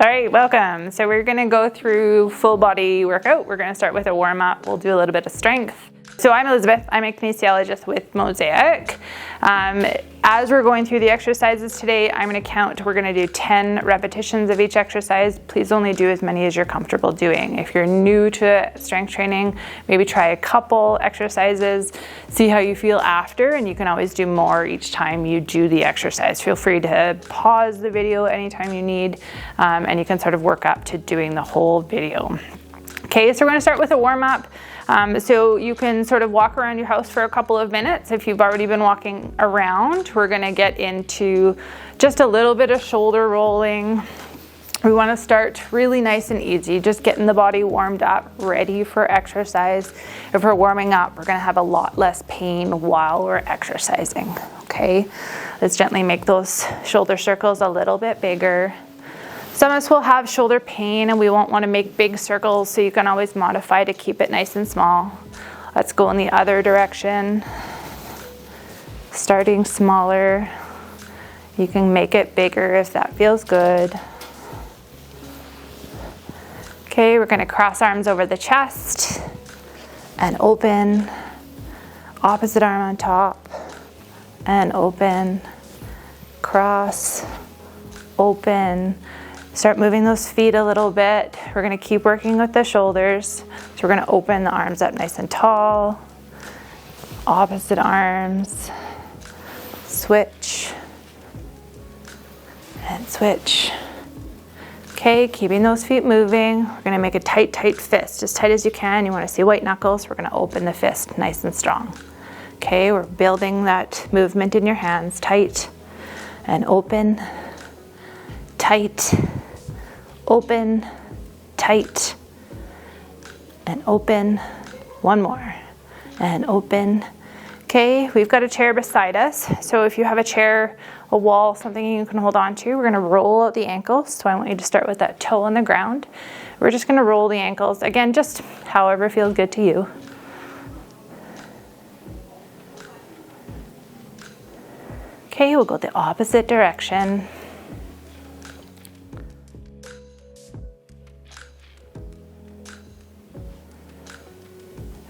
All right, welcome. So we're gonna go through full body workout. We're gonna start with a warm up. We'll do a little bit of strength. So I'm Elizabeth, I'm a kinesiologist with Mosaic. As we're going through the exercises today, I'm gonna count, we're gonna do 10 repetitions of each exercise. Please only do as many as you're comfortable doing. If you're new to strength training, maybe try a couple exercises, see how you feel after, and you can always do more each time you do the exercise. Feel free to pause the video anytime you need, and you can sort of work up to doing the whole video. Okay, so we're gonna start with a warm up. So you can sort of walk around your house for a couple of minutes. If you've already been walking around, we're gonna get into just a little bit of shoulder rolling. We wanna start really nice and easy, just getting the body warmed up, ready for exercise. If we're warming up, we're gonna have a lot less pain while we're exercising, okay? Let's gently make those shoulder circles a little bit bigger. Some of us will have shoulder pain and we won't want to make big circles, so you can always modify to keep it nice and small. Let's go in the other direction. Starting smaller. You can make it bigger if that feels good. Okay, we're going to cross arms over the chest and open. Opposite arm on top and open. Cross, open. Start moving those feet a little bit. We're gonna keep working with the shoulders. So we're gonna open the arms up nice and tall. Opposite arms. Switch. And switch. Okay, keeping those feet moving. We're gonna make a tight, tight fist, as tight as you can. You wanna see white knuckles. We're gonna open the fist nice and strong. Okay, we're building that movement in your hands. Tight and open. Tight. Open, tight, and open. One more, and open. Okay, we've got a chair beside us. So if you have a chair, a wall, something you can hold on to, we're gonna roll out the ankles. So I want you to start with that toe on the ground. We're just gonna roll the ankles. Again, just however feels good to you. Okay, we'll go the opposite direction.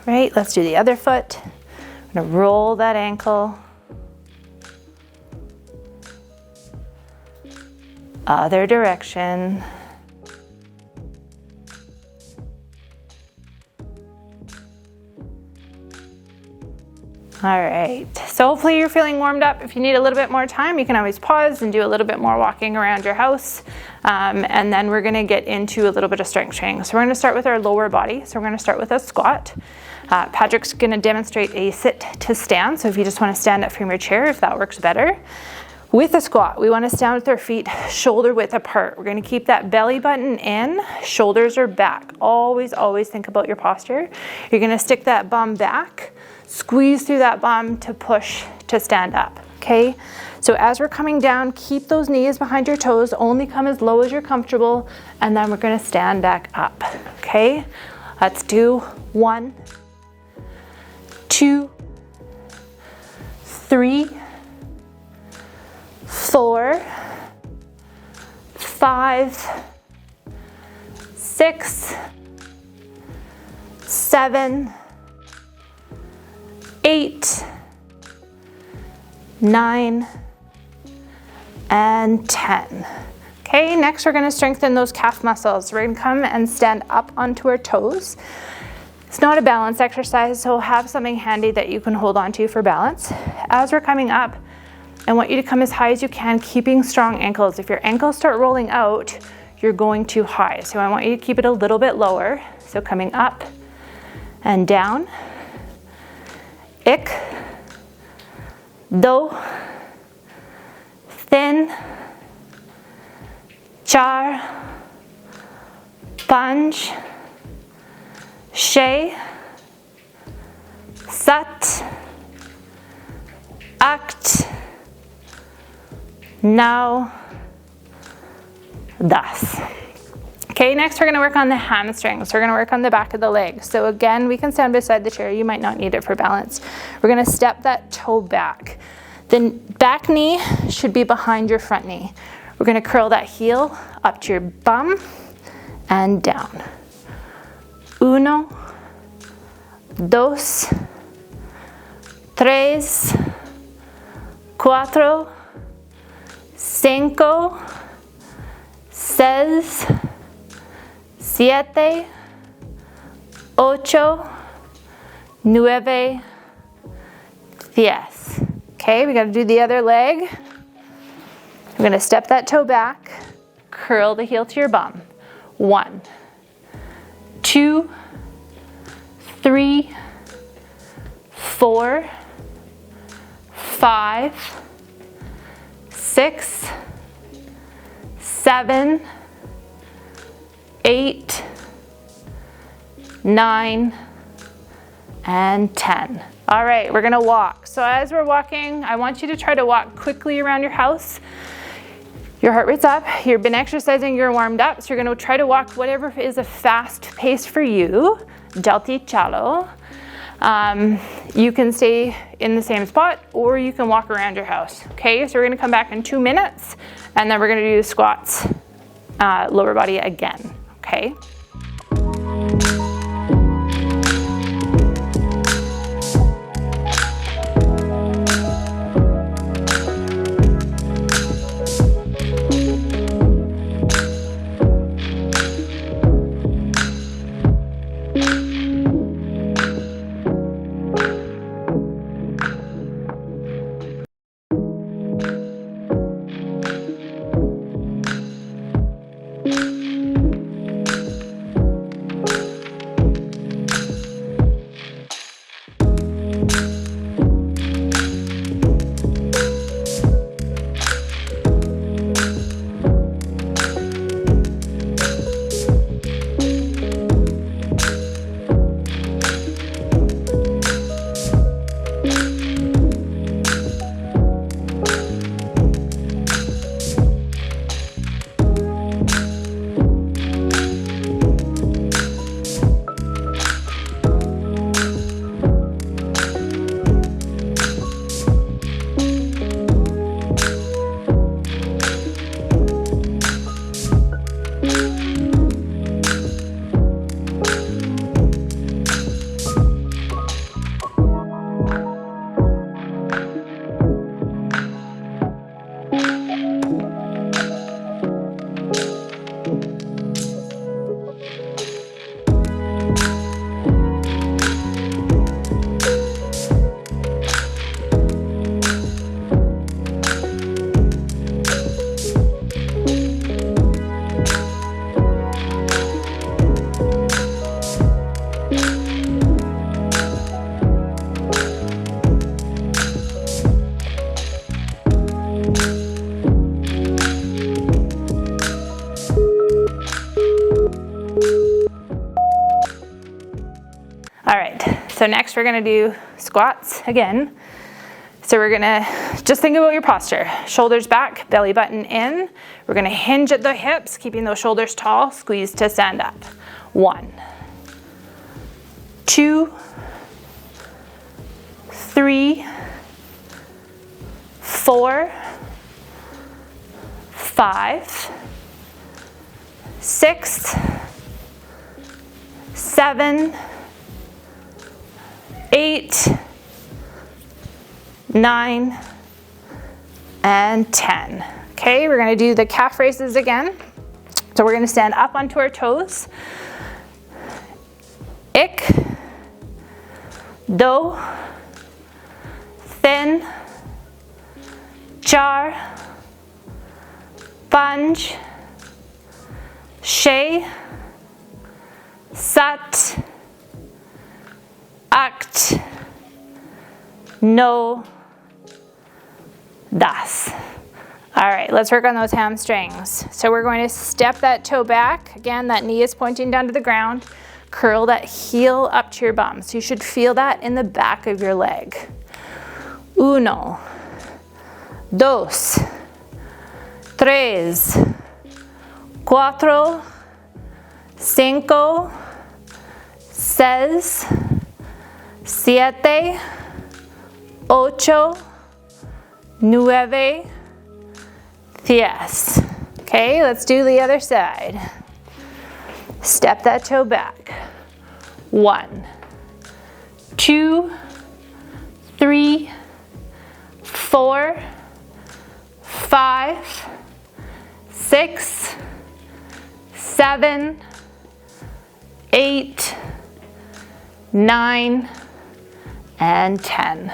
Right, let's do the other foot. I'm gonna roll that ankle. Other direction. All right, so hopefully you're feeling warmed up. If you need a little bit more time, you can always pause and do a little bit more walking around your house. And then we're gonna get into a little bit of strength training. So we're gonna start with our lower body. So we're gonna start with a squat. Patrick's gonna demonstrate a sit to stand. So if you just wanna stand up from your chair, if that works better. With a squat, we wanna stand with our feet shoulder width apart. We're gonna keep that belly button in, shoulders are back. Always, always think about your posture. You're gonna stick that bum back, squeeze through that bum to push to stand up, okay? So as we're coming down, keep those knees behind your toes, only come as low as you're comfortable, and then we're gonna stand back up, okay? Let's do 1, 2, 3, 4, 5, 6, 7, 8, 9, and 10. Okay, next we're gonna strengthen those calf muscles. We're gonna come and stand up onto our toes. It's not a balance exercise, so have something handy that you can hold on to for balance. As we're coming up, I want you to come as high as you can, keeping strong ankles. If your ankles start rolling out, you're going too high. So I want you to keep it a little bit lower. So coming up and down. Ik, do, tin, char, panch, shay, sat, act, now, das. Okay, next we're gonna work on the hamstrings. We're gonna work on the back of the leg. So again, we can stand beside the chair. You might not need it for balance. We're gonna step that toe back. The back knee should be behind your front knee. We're gonna curl that heel up to your bum and down. 1, 2, 3, 4, 5, 6, 7, 8, 9, 10. Okay, we gotta do the other leg. We're gonna step that toe back, curl the heel to your bum. 1, 2, 3, 4, 5, 6, 7, 8, 9, and 10. All right, we're gonna walk. So as we're walking, I want you to try to walk quickly around your house. Your heart rate's up, you've been exercising, you're warmed up, so you're gonna try to walk whatever is a fast pace for you. Jalti chalo. You can stay in the same spot or you can walk around your house. Okay, so we're gonna come back in 2 minutes and then we're gonna do squats, lower body again, okay? All right, so next we're gonna do squats again. So we're gonna just think about your posture. Shoulders back, belly button in. We're gonna hinge at the hips, keeping those shoulders tall, squeeze to stand up. 1, 2, 3, 4, 5, 6, 7, 8, 9, and 10. Okay, we're gonna do the calf raises again. So we're gonna stand up onto our toes. Ik, do, thin, char, panj, shay, sat, act, no, das. All right, let's work on those hamstrings. So we're going to step that toe back. Again, that knee is pointing down to the ground. Curl that heel up to your bum. So you should feel that in the back of your leg. 1, 2, 3, 4, 5, 6, 7, 8, 9, 10. Okay, let's do the other side. Step that toe back. 1, 2, 3, 4, 5, 6, 7, 8, 9, and 10.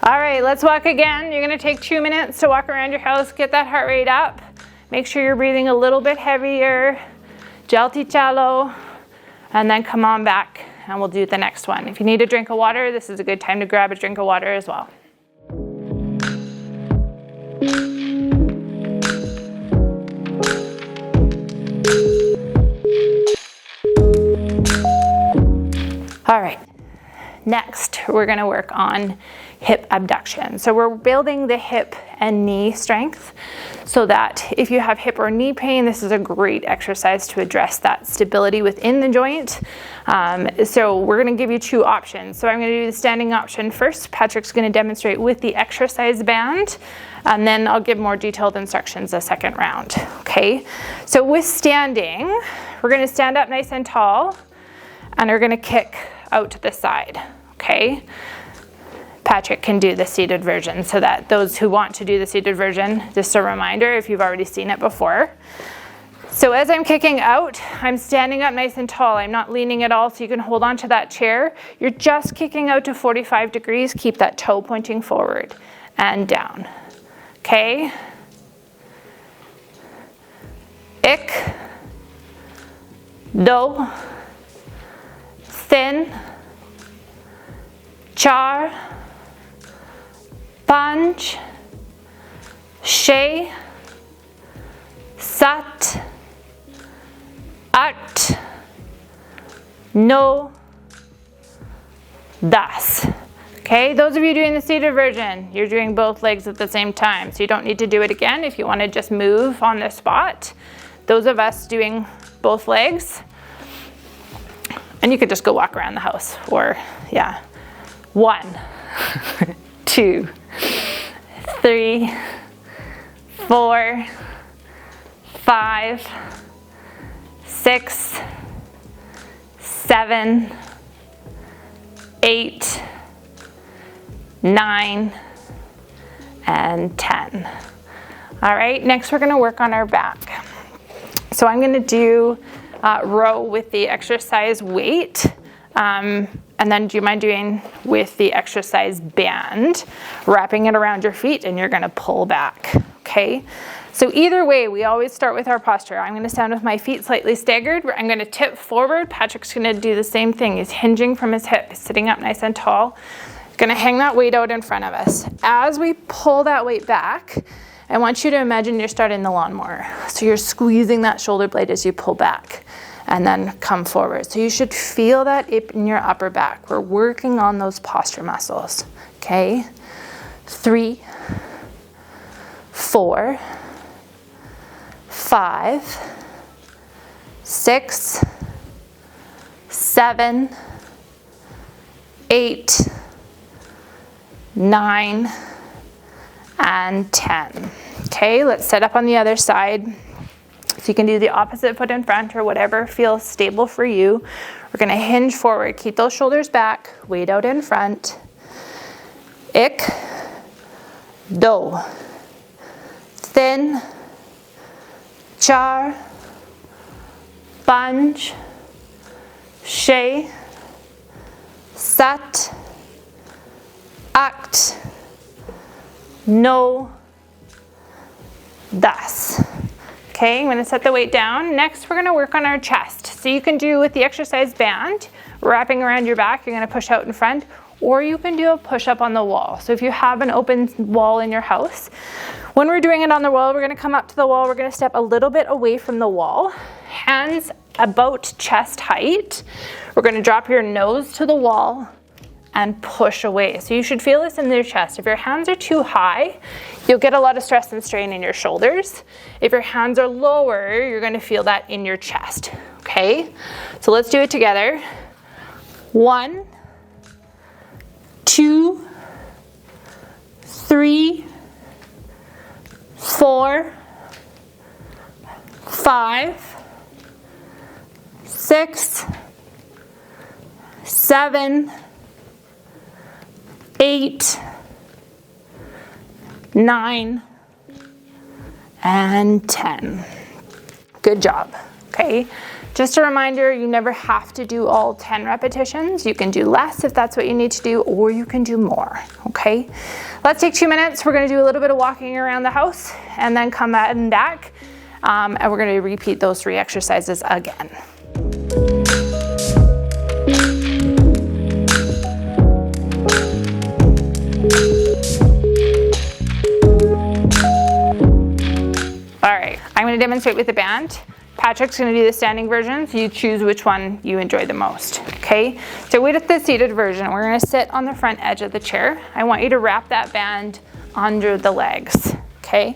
All right, let's walk again. You're gonna take 2 minutes to walk around your house, get that heart rate up. Make sure you're breathing a little bit heavier, jalti chalo, and then come on back and we'll do the next one. If you need a drink of water, this is a good time to grab a drink of water as well. All right, next we're gonna work on hip abduction. So we're building the hip and knee strength so that if you have hip or knee pain, this is a great exercise to address that stability within the joint. So we're gonna give you 2 options. So I'm gonna do the standing option first. Patrick's gonna demonstrate with the exercise band, and then I'll give more detailed instructions the second round, okay? So with standing, we're gonna stand up nice and tall, and we're gonna kick out to the side, okay? Patrick can do the seated version so that those who want to do the seated version, just a reminder if you've already seen it before. So as I'm kicking out, I'm standing up nice and tall. I'm not leaning at all, so you can hold on to that chair. You're just kicking out to 45 degrees. Keep that toe pointing forward and down, okay? Ik, do, thin, char, panch, she, sat, at, no, das. Okay, those of you doing the seated version, you're doing both legs at the same time, so you don't need to do it again if you want to just move on the spot. Those of us doing both legs, and you could just go walk around the house, or yeah. 1, 2, 3, 4, 5, 6, 7, 8, 9, and 10. All right, next we're gonna work on our back. So I'm gonna do row with the exercise weight. And then do you mind doing with the exercise band, wrapping it around your feet, and you're gonna pull back, okay? So either way, we always start with our posture. I'm gonna stand with my feet slightly staggered. I'm gonna tip forward. Patrick's gonna do the same thing. He's hinging from his hip, sitting up nice and tall. Gonna hang that weight out in front of us. As we pull that weight back, I want you to imagine you're starting the lawnmower. So you're squeezing that shoulder blade as you pull back, and then come forward. So you should feel that in your upper back. We're working on those posture muscles, okay? 3, 4, 5, 6, 7, 8, 9, and 10. Okay, let's set up on the other side. So you can do the opposite foot in front or whatever feels stable for you. We're gonna hinge forward, keep those shoulders back, weight out in front. Ik, do, thin, char, panch, she, sat, act, no, das. Okay, I'm going to set the weight down. Next, we're going to work on our chest. So you can do with the exercise band, wrapping around your back, you're going to push out in front, or you can do a push-up on the wall. So if you have an open wall in your house, when we're doing it on the wall, we're going to come up to the wall, we're going to step a little bit away from the wall, hands about chest height. We're going to drop your nose to the wall and push away. So you should feel this in your chest. If your hands are too high, you'll get a lot of stress and strain in your shoulders. If your hands are lower, you're going to feel that in your chest. Okay, so let's do it together. 1, 2, 3, 4, 5, 6, 7, 8, 9, and 10. Good job, okay? Just a reminder, you never have to do all 10 repetitions. You can do less if that's what you need to do, or you can do more, okay? Let's take 2 minutes. We're gonna do a little bit of walking around the house and then come back, and we're gonna repeat those 3 exercises again. All right, I'm gonna demonstrate with the band. Patrick's gonna do the standing version, so you choose which one you enjoy the most, okay? So with the seated version, we're gonna sit on the front edge of the chair. I want you to wrap that band under the legs, okay?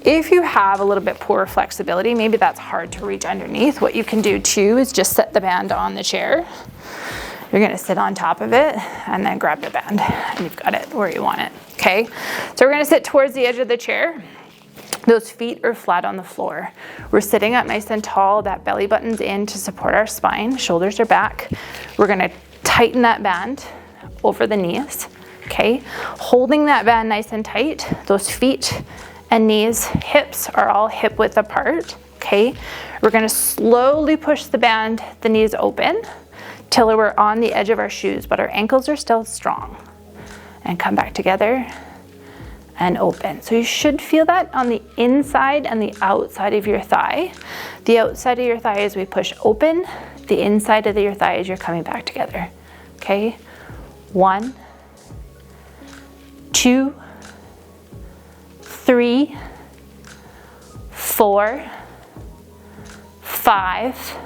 If you have a little bit poor flexibility, maybe that's hard to reach underneath, what you can do too is just set the band on the chair. You're gonna sit on top of it and then grab the band, and you've got it where you want it, okay? So we're gonna sit towards the edge of the chair. Those feet are flat on the floor. We're sitting up nice and tall, that belly button's in to support our spine, shoulders are back. We're gonna tighten that band over the knees, okay? Holding that band nice and tight, those feet and knees, hips are all hip width apart, okay? We're gonna slowly push the band, the knees open, till we're on the edge of our shoes, but our ankles are still strong. And come back together and open. So you should feel that on the inside and the outside of your thigh. The outside of your thigh as we push open, the inside of your thigh as you're coming back together. Okay? 1, 2, 3, 4, 5,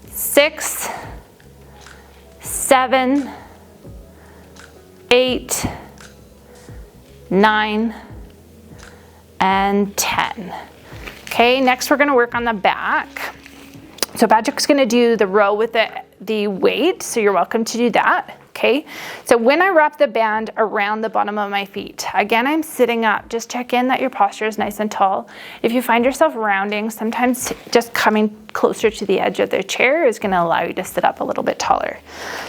6, 7, 8, 9, and 10. Okay, next we're gonna work on the back. So Patrick's gonna do the row with the weight, so you're welcome to do that, okay? So when I wrap the band around the bottom of my feet, again, I'm sitting up, just check in that your posture is nice and tall. If you find yourself rounding, sometimes just coming closer to the edge of the chair is gonna allow you to sit up a little bit taller.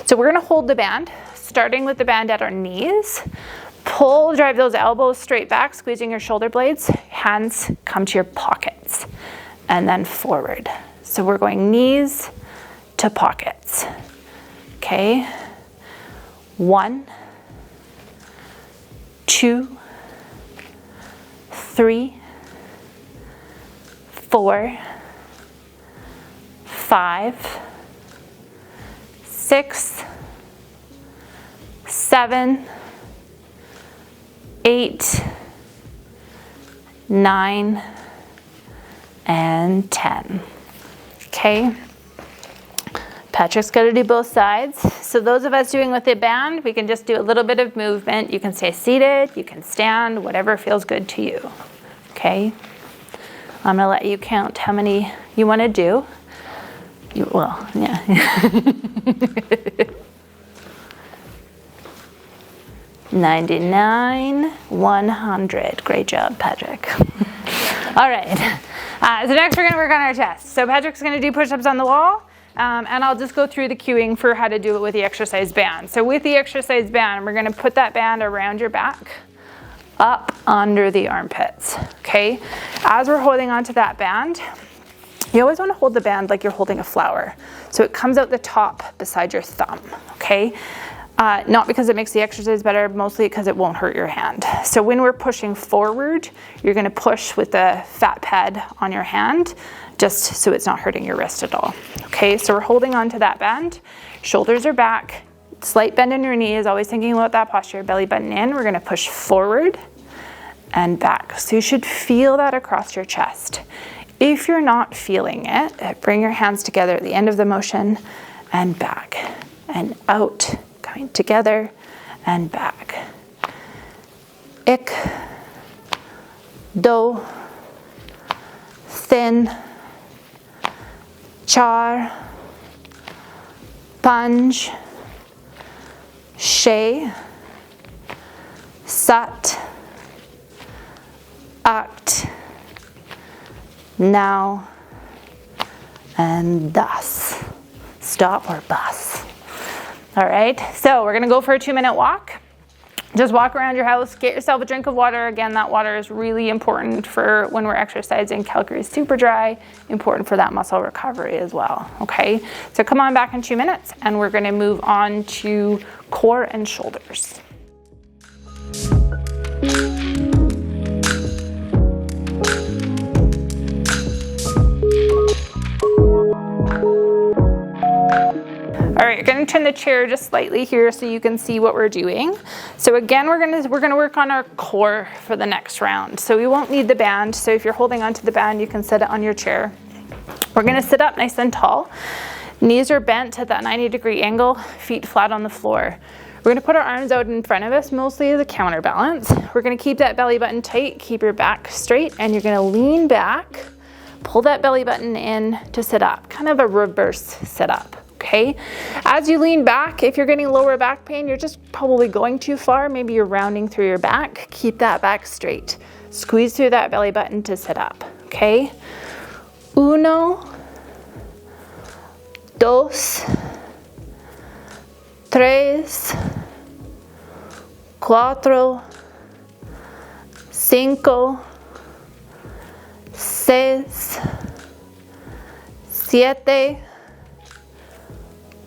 So we're gonna hold the band, starting with the band at our knees. Pull, drive those elbows straight back, squeezing your shoulder blades. Hands come to your pockets and then forward. So we're going knees to pockets. Okay. 1, 2, 3, 4, 5, 6, 7, 8, 9, and 10. Okay. Patrick's got to do both sides. So those of us doing with the band, we can just do a little bit of movement. You can stay seated, you can stand, whatever feels good to you. Okay. I'm gonna let you count how many you want to do. Well, yeah. 99, 100. Great job, Patrick. All right. So next we're going to work on our chest. So Patrick's going to do push-ups on the wall, and I'll just go through the cueing for how to do it with the exercise band. So with the exercise band, we're going to put that band around your back, up under the armpits. Okay. As we're holding onto that band, you always want to hold the band like you're holding a flower. So it comes out the top beside your thumb. Okay. Not because it makes the exercise better, mostly because it won't hurt your hand. So when we're pushing forward, you're going to push with the fat pad on your hand, just so it's not hurting your wrist at all. Okay, so we're holding on to that band. Shoulders are back. Slight bend in your knees, always thinking about that posture. Belly button in. We're going to push forward and back. So you should feel that across your chest. If you're not feeling it, bring your hands together at the end of the motion and back and out. Coming together and back. Ik, do, thin, char, panj, she, sat, act, now, and thus. Stop or bus. All right, so we're gonna go for a 2-minute walk. Just walk around your house, get yourself a drink of water. Again, that water is really important for when we're exercising. Calgary is super dry, important for that muscle recovery as well, okay? So come on back in 2 minutes and we're gonna move on to core and shoulders. All right, you're gonna turn the chair just slightly here so you can see what we're doing. So again, we're gonna work on our core for the next round. So we won't need the band. So if you're holding onto the band, you can set it on your chair. We're gonna sit up nice and tall. Knees are bent at that 90-degree angle, feet flat on the floor. We're gonna put our arms out in front of us, mostly as a counterbalance. We're gonna keep that belly button tight, keep your back straight, and you're gonna lean back, pull that belly button in to sit up, kind of a reverse sit up. Okay, as you lean back, if you're getting lower back pain, you're just probably going too far. Maybe you're rounding through your back. Keep that back straight. Squeeze through that belly button to sit up. Okay, 1, 2, 3, 4, 5, 6, 7,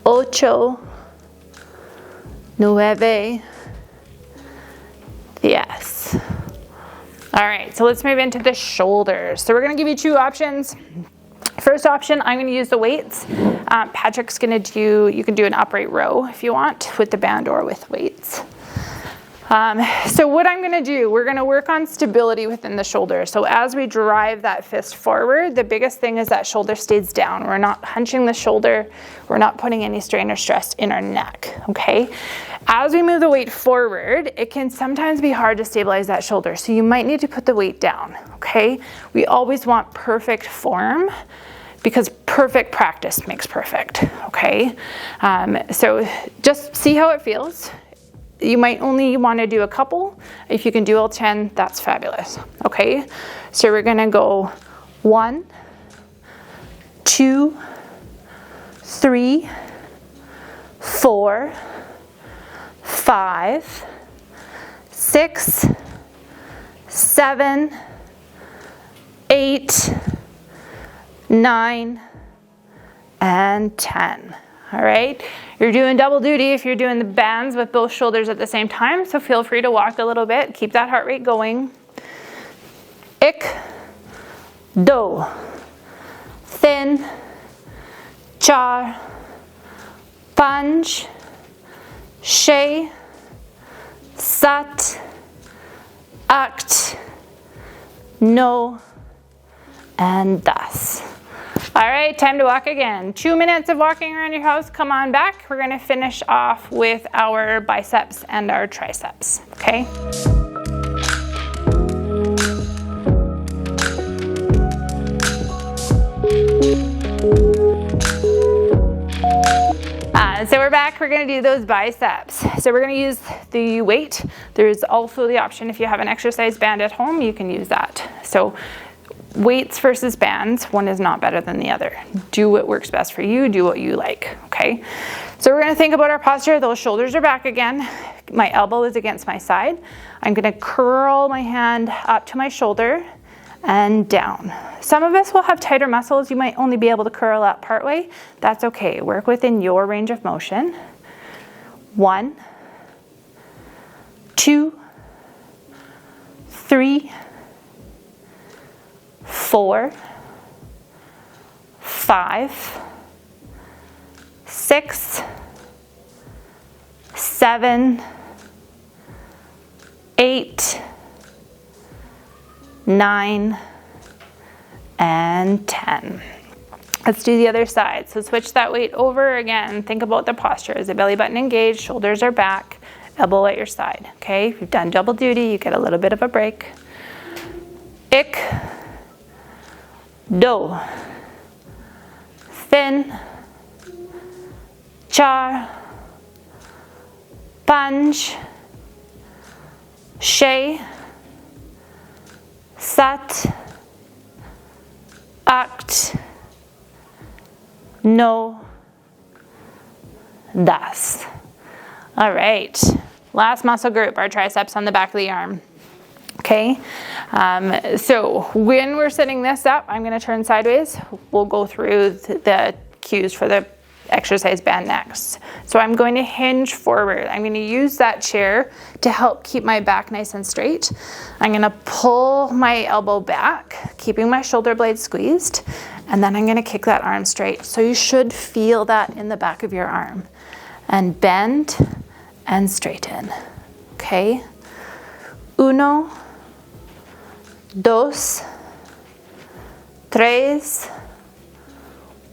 8, 9, yes. All right, so let's move into the shoulders. So we're gonna give you 2 options. First option, I'm gonna use the weights. Patrick's gonna do, you can do an upright row if you want, with the band or with weights. So what I'm gonna do, we're gonna work on stability within the shoulder. So as we drive that fist forward, the biggest thing is that shoulder stays down. We're not hunching the shoulder. We're not putting any strain or stress in our neck, okay? As we move the weight forward, it can sometimes be hard to stabilize that shoulder. So you might need to put the weight down, okay? We always want perfect form because perfect practice makes perfect, okay? So just see how it feels. You might only want to do a couple. If you can do all 10, that's fabulous. Okay, so we're gonna go 1, 2, 3, 4, 5, 6, 7, 8, 9, and 10. All right, you're doing double duty if you're doing the bands with both shoulders at the same time, so feel free to walk a little bit, keep that heart rate going. 1, 2, 3, 4, 5, 6, 7, 8, 9, and 10. All right, time to walk again. 2 minutes of walking around your house. Come on back. We're gonna finish off with our biceps and our triceps, okay? So we're back, we're gonna do those biceps. So we're gonna use the weight. There's also the option, if you have an exercise band at home, you can use that. So weights versus bands, one is not better than the other. Do what works best for you, do what you like, okay? So we're gonna think about our posture. Those shoulders are back again. My elbow is against my side. I'm gonna curl my hand up to my shoulder and down. Some of us will have tighter muscles. You might only be able to curl up partway. That's okay, work within your range of motion. 1, 2, 3, 4, 5, 6, 7, 8, 9, and 10. Let's do the other side. So switch that weight over again. Think about the posture. Is the belly button engaged? Shoulders are back. Elbow at your side. Okay, if you've done double duty, you get a little bit of a break. 1, 2, 3, 4, 5, 6, 7, act, no, das. All right, last muscle group, our triceps on the back of the arm. Okay, so when we're setting this up, I'm going to turn sideways. We'll go through the cues for the exercise band next. So I'm going to hinge forward. I'm going to use that chair to help keep my back nice and straight. I'm going to pull my elbow back, keeping my shoulder blades squeezed, and then I'm going to kick that arm straight. So you should feel that in the back of your arm. And bend and straighten. Okay? Uno, dos, tres,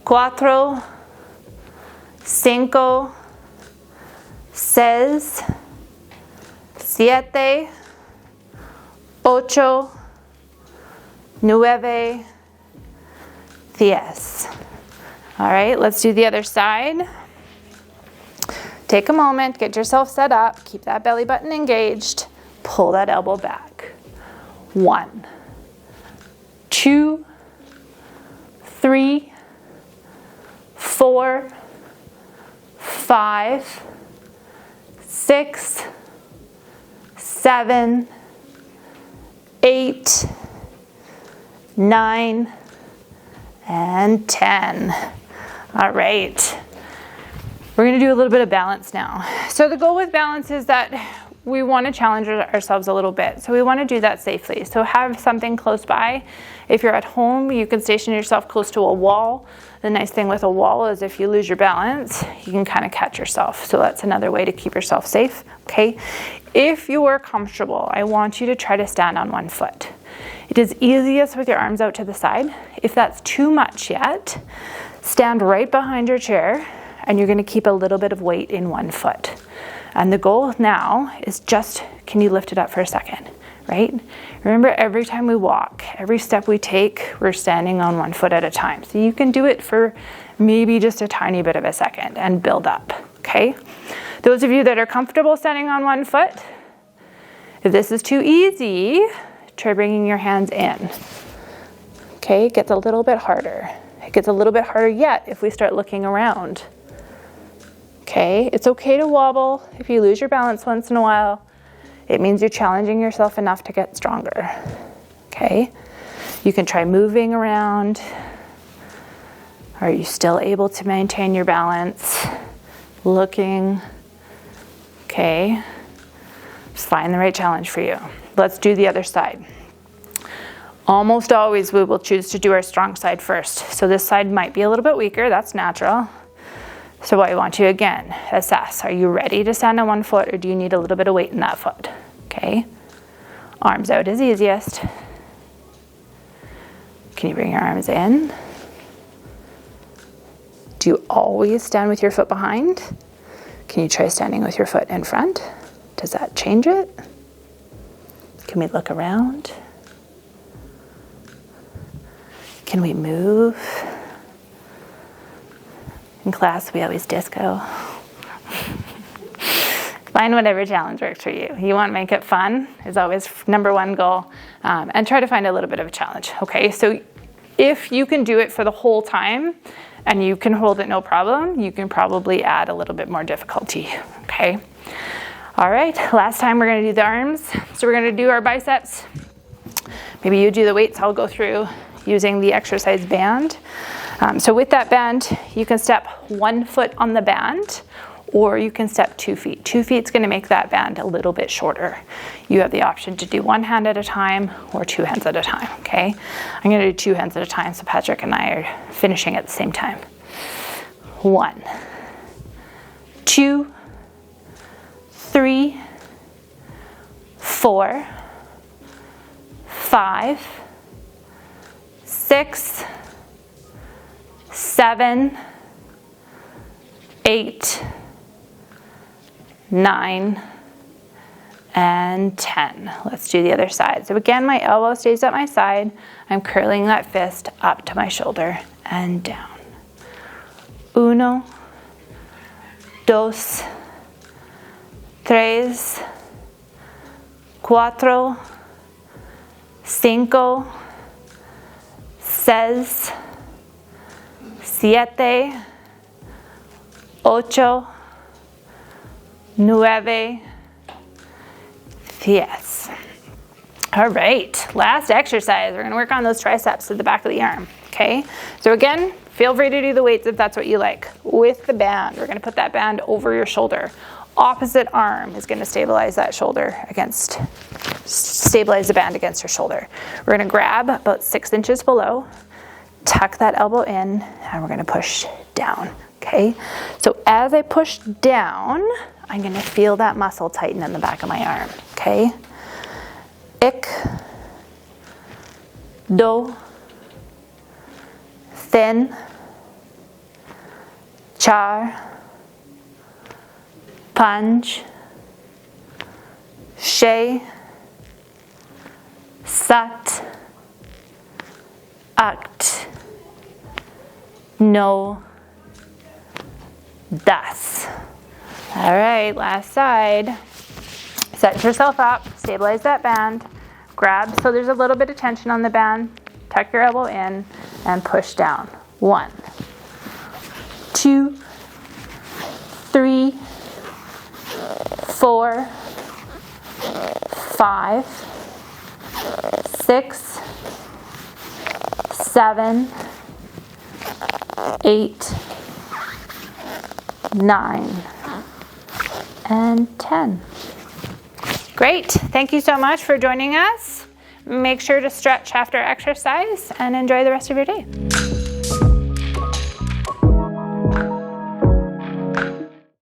cuatro, cinco, seis, siete, ocho, nueve, diez. All right, let's do the other side. Take a moment, get yourself set up, keep that belly button engaged, pull that elbow back. 1, 2, 3, 4, 5, 6, 7, 8, 9, and 10. All right. We're going to do a little bit of balance now. So the goal with balance is that we want to challenge ourselves a little bit. So we want to do that safely. So have something close by. If you're at home, you can station yourself close to a wall. The nice thing with a wall is if you lose your balance, you can kind of catch yourself. So that's another way to keep yourself safe, okay? If you are comfortable, I want you to try to stand on one foot. It is easiest with your arms out to the side. If that's too much yet, stand right behind your chair and you're going to keep a little bit of weight in one foot. And the goal now is just, can you lift it up for a second, right? Remember, every time we walk, every step we take, we're standing on one foot at a time. So you can do it for maybe just a tiny bit of a second and build up, okay? Those of you that are comfortable standing on one foot, if this is too easy, try bringing your hands in. Okay, it gets a little bit harder. It gets a little bit harder yet if we start looking around. Okay, it's okay to wobble if you lose your balance once in a while. It means you're challenging yourself enough to get stronger. Okay, you can try moving around. Are you still able to maintain your balance? Looking. Okay, just find the right challenge for you. Let's do the other side. Almost always we will choose to do our strong side first. So this side might be a little bit weaker, that's natural. So I want you again, assess, are you ready to stand on one foot or do you need a little bit of weight in that foot? Okay, arms out is easiest. Can you bring your arms in? Do you always stand with your foot behind? Can you try standing with your foot in front? Does that change it? Can we look around? Can we move? In class, we always disco. Find whatever challenge works for you. You want to make it fun is always number one goal. And try to find a little bit of a challenge, okay? So if you can do it for the whole time and you can hold it no problem, you can probably add a little bit more difficulty, okay? All right, last time we're going to do the arms. So we're going to do our biceps. Maybe you do the weights, I'll go through using the exercise band. So with that band, you can step 1 foot on the band, or you can step 2 feet. 2 feet is going to make that band a little bit shorter. You have the option to do 1 hand at a time or 2 hands at a time, okay? I'm going to do 2 hands at a time, so Patrick and I are finishing at the same time. 1, 2, 3, 4, 5, 6, 7, 8, 9, and 10. Let's do the other side. So again, my elbow stays at my side. I'm curling that fist up to my shoulder and down. 1, 2, 3, 4, 5, 6, 7, 8, 9, 10. All right, last exercise. We're gonna work on those triceps at the back of the arm, okay? So again, feel free to do the weights if that's what you like. With the band, we're gonna put that band over your shoulder. Opposite arm is gonna stabilize that shoulder against, stabilize the band against your shoulder. We're gonna grab about 6 inches below, tuck that elbow in, and we're gonna push down, okay? So as I push down, I'm gonna feel that muscle tighten in the back of my arm, okay? 1, 2, 3, 4, 5, 6, 7, 8, 9, 10. All right, last side. Set yourself up, stabilize that band, grab so there's a little bit of tension on the band, tuck your elbow in, and push down. 1, 2, 3, 4, 5, 6, 7, 8, 9, and 10. Great, thank you so much for joining us. Make sure to stretch after exercise and enjoy the rest of your day.